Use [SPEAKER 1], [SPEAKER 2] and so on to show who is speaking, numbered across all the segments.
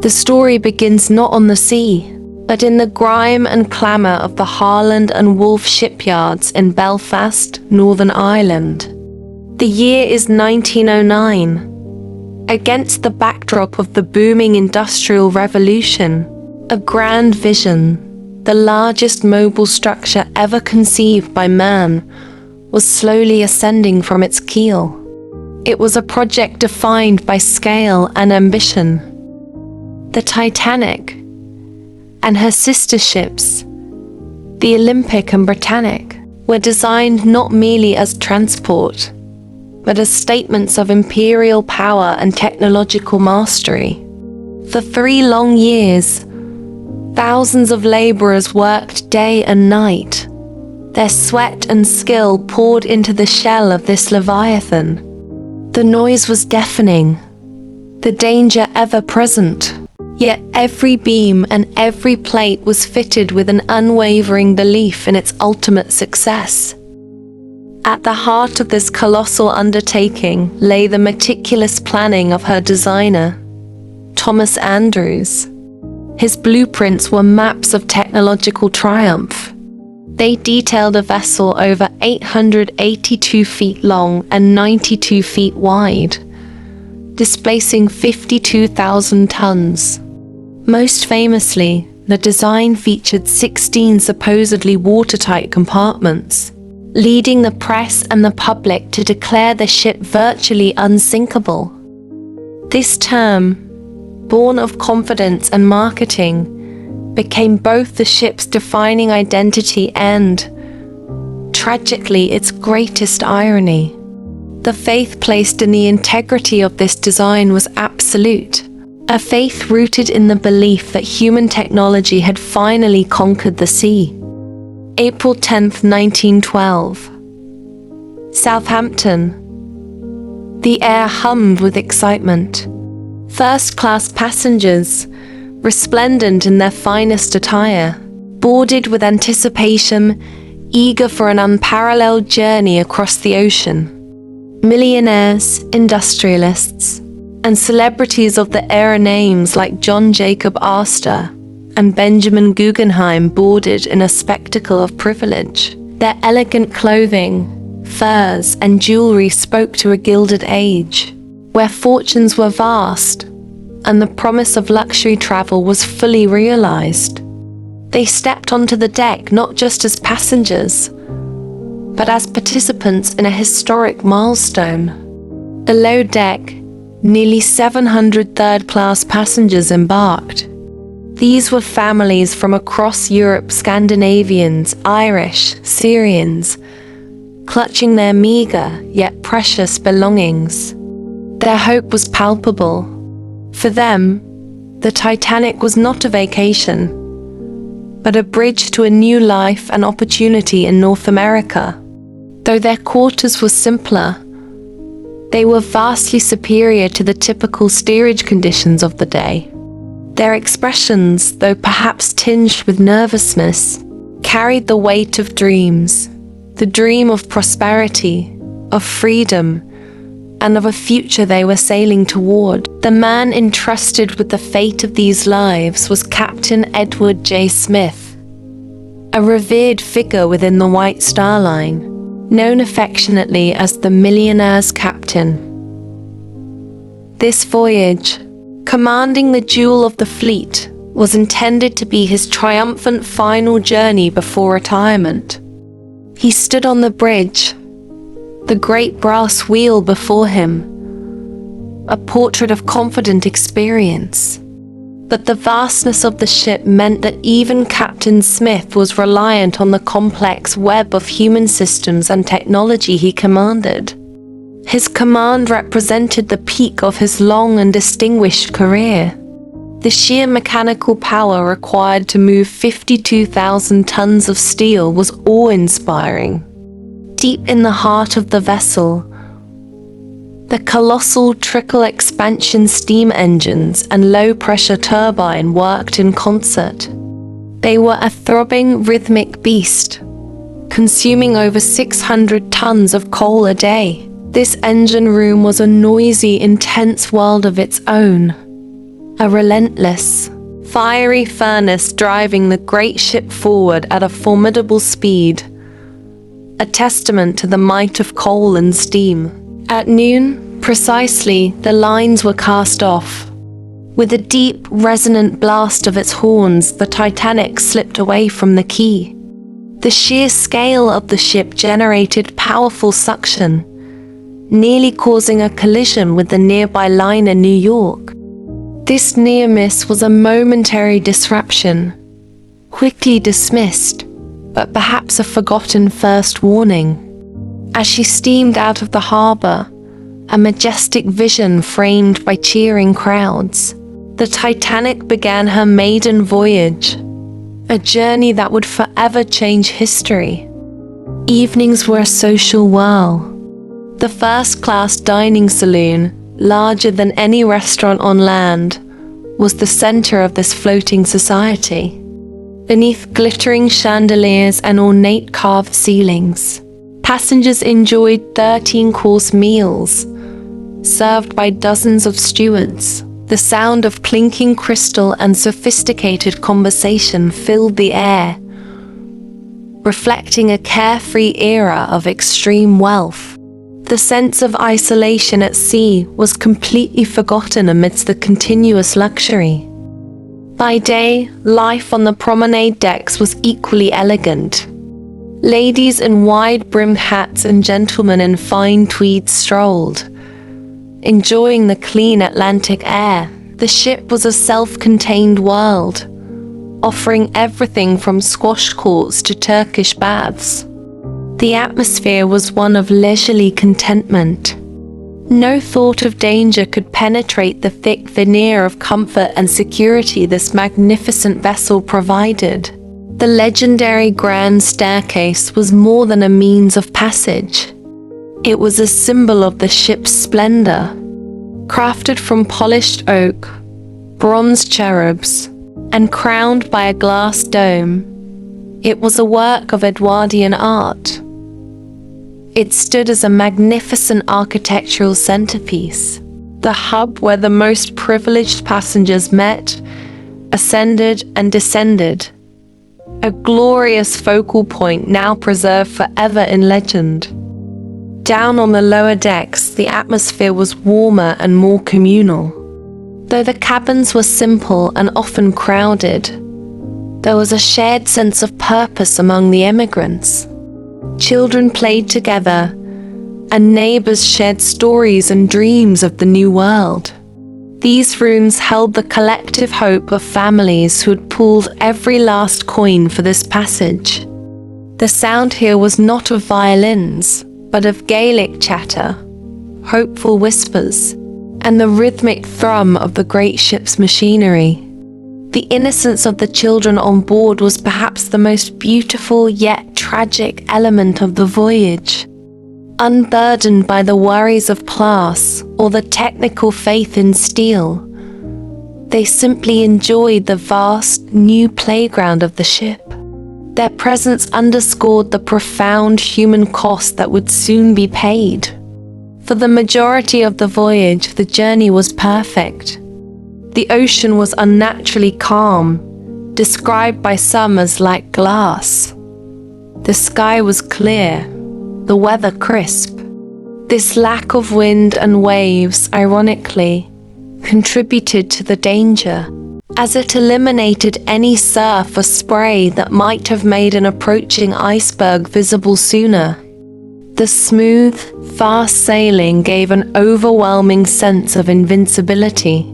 [SPEAKER 1] The story begins not on the sea, but in the grime and clamour of the Harland and Wolff shipyards in Belfast, Northern Ireland. The year is 1909. Against the backdrop of the booming Industrial Revolution, a grand vision, the largest mobile structure ever conceived by man, was slowly ascending from its keel. It was a project defined by scale and ambition. The Titanic and her sister ships, the Olympic and Britannic, were designed not merely as transport, but as statements of imperial power and technological mastery. For 3 long years, thousands of laborers worked day and night. Their sweat and skill poured into the shell of this leviathan. The noise was deafening, the danger ever present. Yet every beam and every plate was fitted with an unwavering belief in its ultimate success. At the heart of this colossal undertaking lay the meticulous planning of her designer, Thomas Andrews. His blueprints were maps of technological triumph. They detailed a vessel over 882 feet long and 92 feet wide, displacing 52,000 tons. Most famously, the design featured 16 supposedly watertight compartments, leading the press and the public to declare the ship virtually unsinkable. This term, born of confidence and marketing, became both the ship's defining identity and, tragically, its greatest irony. The faith placed in the integrity of this design was absolute, a faith rooted in the belief that human technology had finally conquered the sea. April 10, 1912. Southampton. The air hummed with excitement. First-class passengers, resplendent in their finest attire, boarded with anticipation, eager for an unparalleled journey across the ocean. Millionaires, industrialists, and celebrities of the era, names like John Jacob Astor and Benjamin Guggenheim, boarded in a spectacle of privilege. Their elegant clothing, furs, and jewelry spoke to a gilded age, where fortunes were vast, and the promise of luxury travel was fully realized. They stepped onto the deck not just as passengers, but as participants in a historic milestone. Below deck, nearly 700 third-class passengers embarked. These were families from across Europe, Scandinavians, Irish, Syrians, clutching their meager yet precious belongings. Their hope was palpable. For them, the Titanic was not a vacation, but a bridge to a new life and opportunity in North America. Though their quarters were simpler, they were vastly superior to the typical steerage conditions of the day. Their expressions, though perhaps tinged with nervousness, carried the weight of dreams, the dream of prosperity, of freedom, and of a future they were sailing toward. The man entrusted with the fate of these lives was Captain Edward J. Smith, a revered figure within the White Star Line, known affectionately as the Millionaire's Captain. This voyage, commanding the jewel of the fleet, was intended to be his triumphant final journey before retirement. He stood on the bridge, the great brass wheel before him, a portrait of confident experience. But the vastness of the ship meant that even Captain Smith was reliant on the complex web of human systems and technology he commanded. His command represented the peak of his long and distinguished career. The sheer mechanical power required to move 52,000 tons of steel was awe-inspiring. Deep in the heart of the vessel, the colossal trickle expansion steam engines and low-pressure turbine worked in concert. They were a throbbing, rhythmic beast, consuming over 600 tons of coal a day. This engine room was a noisy, intense world of its own. a relentless, fiery furnace driving the great ship forward at a formidable speed, a testament to the might of coal and steam. At noon, precisely, the lines were cast off. With a deep, resonant blast of its horns, the Titanic slipped away from the quay. The sheer scale of the ship generated powerful suction, nearly causing a collision with the nearby liner New York. This near miss was a momentary disruption, quickly dismissed, but perhaps a forgotten first warning. As she steamed out of the harbor, a majestic vision framed by cheering crowds, the Titanic began her maiden voyage, a journey that would forever change history. Evenings were a social whirl. The first-class dining saloon, larger than any restaurant on land, was the center of this floating society. Beneath glittering chandeliers and ornate carved ceilings, passengers enjoyed 13-course meals, served by dozens of stewards. The sound of clinking crystal and sophisticated conversation filled the air, reflecting a carefree era of extreme wealth. The sense of isolation at sea was completely forgotten amidst the continuous luxury. By day, life on the promenade decks was equally elegant. Ladies in wide-brimmed hats and gentlemen in fine tweeds strolled, enjoying the clean Atlantic air. The ship was a self-contained world, offering everything from squash courts to Turkish baths. The atmosphere was one of leisurely contentment. No thought of danger could penetrate the thick veneer of comfort and security this magnificent vessel provided. The legendary grand staircase was more than a means of passage. It was a symbol of the ship's splendor. Crafted from polished oak, bronze cherubs, and crowned by a glass dome, it was a work of Edwardian art. It stood as a magnificent architectural centerpiece, the hub where the most privileged passengers met, ascended and descended, a glorious focal point now preserved forever in legend. Down on the lower decks, the atmosphere was warmer and more communal. Though the cabins were simple and often crowded, there was a shared sense of purpose among the emigrants. Children played together, and neighbors shared stories and dreams of the new world. These rooms held the collective hope of families who had pooled every last coin for this passage. The sound here was not of violins, but of Gaelic chatter, hopeful whispers, and the rhythmic thrum of the great ship's machinery. The innocence of the children on board was perhaps the most beautiful yet tragic element of the voyage. Unburdened by the worries of class or the technical faith in steel, they simply enjoyed the vast new playground of the ship. Their presence underscored the profound human cost that would soon be paid. For the majority of the voyage, the journey was perfect. The ocean was unnaturally calm, described by some as like glass. The sky was clear, the weather crisp. This lack of wind and waves, ironically, contributed to the danger, as it eliminated any surf or spray that might have made an approaching iceberg visible sooner. The smooth, fast sailing gave an overwhelming sense of invincibility.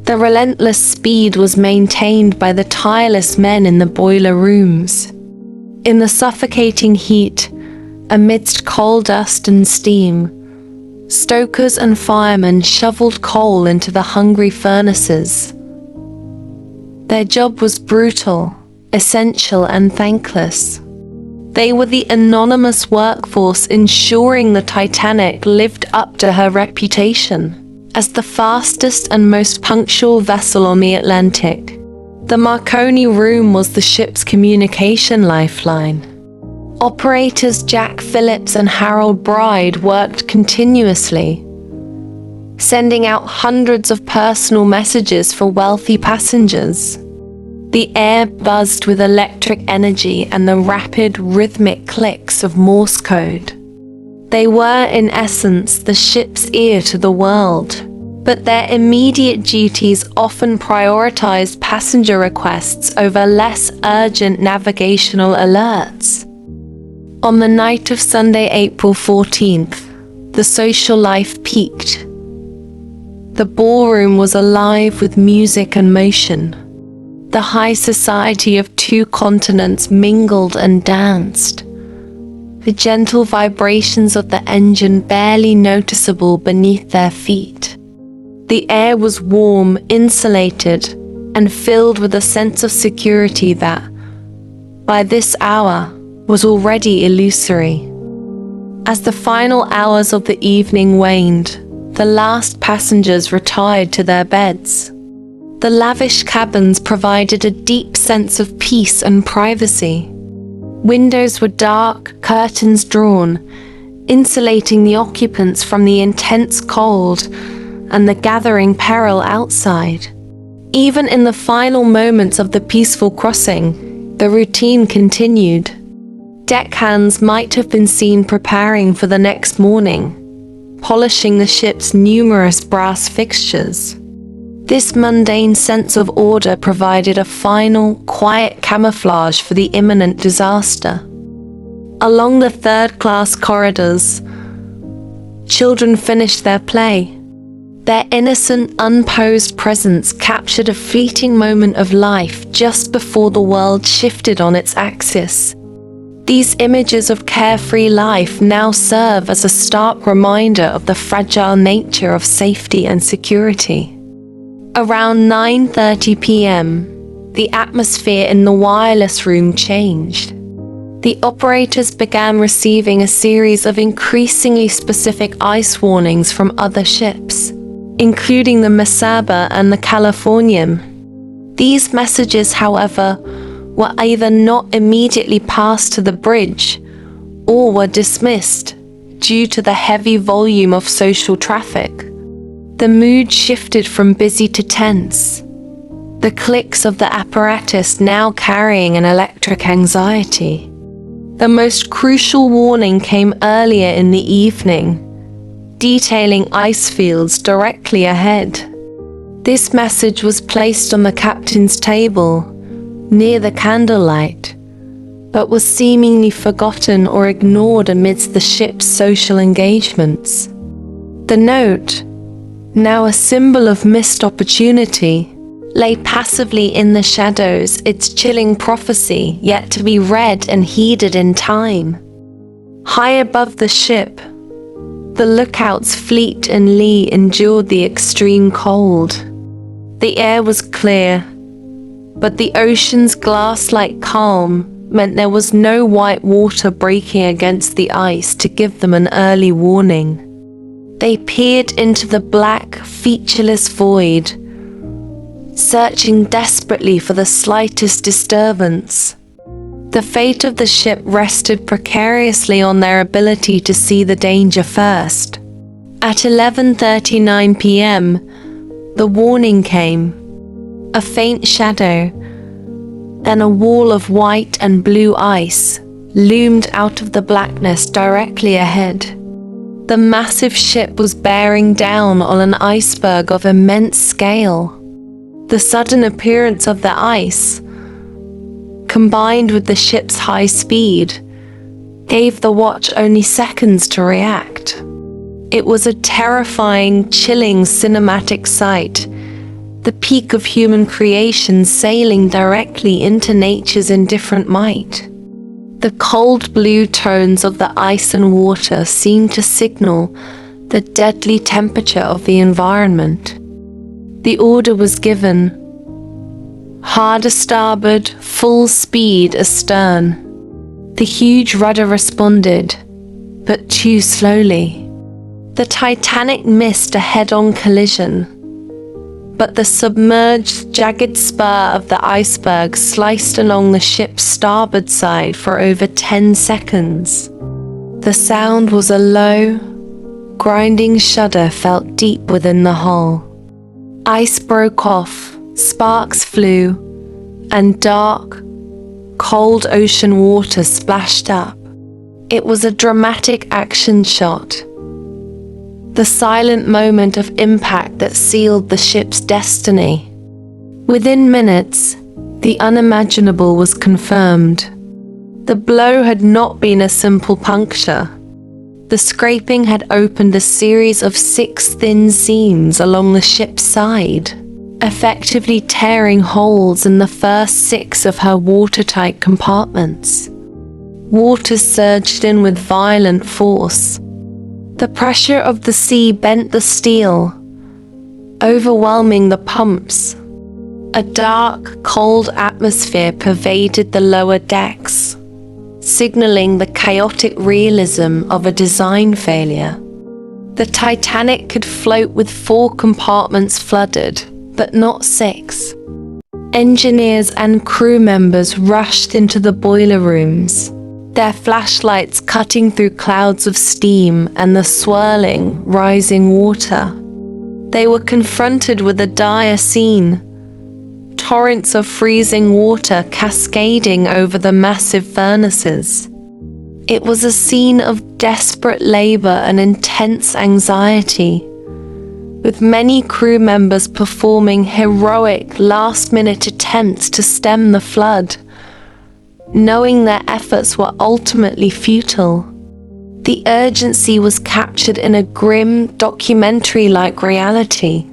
[SPEAKER 1] The relentless speed was maintained by the tireless men in the boiler rooms. In the suffocating heat, amidst coal dust and steam, stokers and firemen shoveled coal into the hungry furnaces. Their job was brutal, essential, and thankless. They were the anonymous workforce ensuring the Titanic lived up to her reputation as the fastest and most punctual vessel on the Atlantic. The Marconi Room was the ship's communication lifeline. Operators Jack Phillips and Harold Bride worked continuously, sending out hundreds of personal messages for wealthy passengers. The air buzzed with electric energy and the rapid, rhythmic clicks of Morse code. They were, in essence, the ship's ear to the world, but their immediate duties often prioritized passenger requests over less urgent navigational alerts. On the night of Sunday, April 14th, the social life peaked. The ballroom was alive with music and motion. The high society of two continents mingled and danced, the gentle vibrations of the engine barely noticeable beneath their feet. The air was warm, insulated, and filled with a sense of security that, by this hour, was already illusory. As the final hours of the evening waned, the last passengers retired to their beds. The lavish cabins provided a deep sense of peace and privacy. Windows were dark, curtains drawn, insulating the occupants from the intense cold and the gathering peril outside. Even in the final moments of the peaceful crossing, the routine continued. Deckhands might have been seen preparing for the next morning, polishing the ship's numerous brass fixtures. This mundane sense of order provided a final, quiet camouflage for the imminent disaster. Along the third-class corridors, children finished their play. Their innocent, unposed presence captured a fleeting moment of life just before the world shifted on its axis. These images of carefree life now serve as a stark reminder of the fragile nature of safety and security. Around 9:30 p.m., the atmosphere in the wireless room changed. The operators began receiving a series of increasingly specific ice warnings from other ships, including the Mesaba and the Californium. These messages, however, were either not immediately passed to the bridge or were dismissed due to the heavy volume of social traffic. The mood shifted from busy to tense, the clicks of the apparatus now carrying an electric anxiety. The most crucial warning came earlier in the evening, detailing ice fields directly ahead. This message was placed on the captain's table, near the candlelight, but was seemingly forgotten or ignored amidst the ship's social engagements. The note, now a symbol of missed opportunity, lay passively in the shadows, its chilling prophecy yet to be read and heeded in time. High above the ship, the lookouts Fleet and Lee endured the extreme cold. The air was clear, but the ocean's glass-like calm meant there was no white water breaking against the ice to give them an early warning. They peered into the black, featureless void, searching desperately for the slightest disturbance. The fate of the ship rested precariously on their ability to see the danger first. At 11:39 p.m., the warning came. A faint shadow, then a wall of white and blue ice, loomed out of the blackness directly ahead. The massive ship was bearing down on an iceberg of immense scale. The sudden appearance of the ice, combined with the ship's high speed, gave the watch only seconds to react. It was a terrifying, chilling cinematic sight, the peak of human creation sailing directly into nature's indifferent might. The cold blue tones of the ice and water seemed to signal the deadly temperature of the environment. The order was given: hard a starboard, full speed astern. The huge rudder responded, but too slowly. The Titanic missed a head-on collision, but the submerged, jagged spur of the iceberg sliced along the ship's starboard side for over 10 seconds. The sound was a low, grinding shudder felt deep within the hull. Ice broke off, sparks flew, and dark, cold ocean water splashed up. It was a dramatic action shot, the silent moment of impact that sealed the ship's destiny. Within minutes, the unimaginable was confirmed. The blow had not been a simple puncture. The scraping had opened a series of 6 thin seams along the ship's side, effectively tearing holes in the first 6 of her watertight compartments. Water surged in with violent force. The pressure of the sea bent the steel, overwhelming the pumps. A dark, cold atmosphere pervaded the lower decks, signaling the chaotic realism of a design failure. The Titanic could float with 4 compartments flooded, but not 6. Engineers and crew members rushed into the boiler rooms, their flashlights cutting through clouds of steam and the swirling, rising water. They were confronted with a dire scene. Torrents of freezing water cascading over the massive furnaces. It was a scene of desperate labor and intense anxiety, with many crew members performing heroic last-minute attempts to stem the flood, knowing their efforts were ultimately futile. The urgency was captured in a grim, documentary-like reality.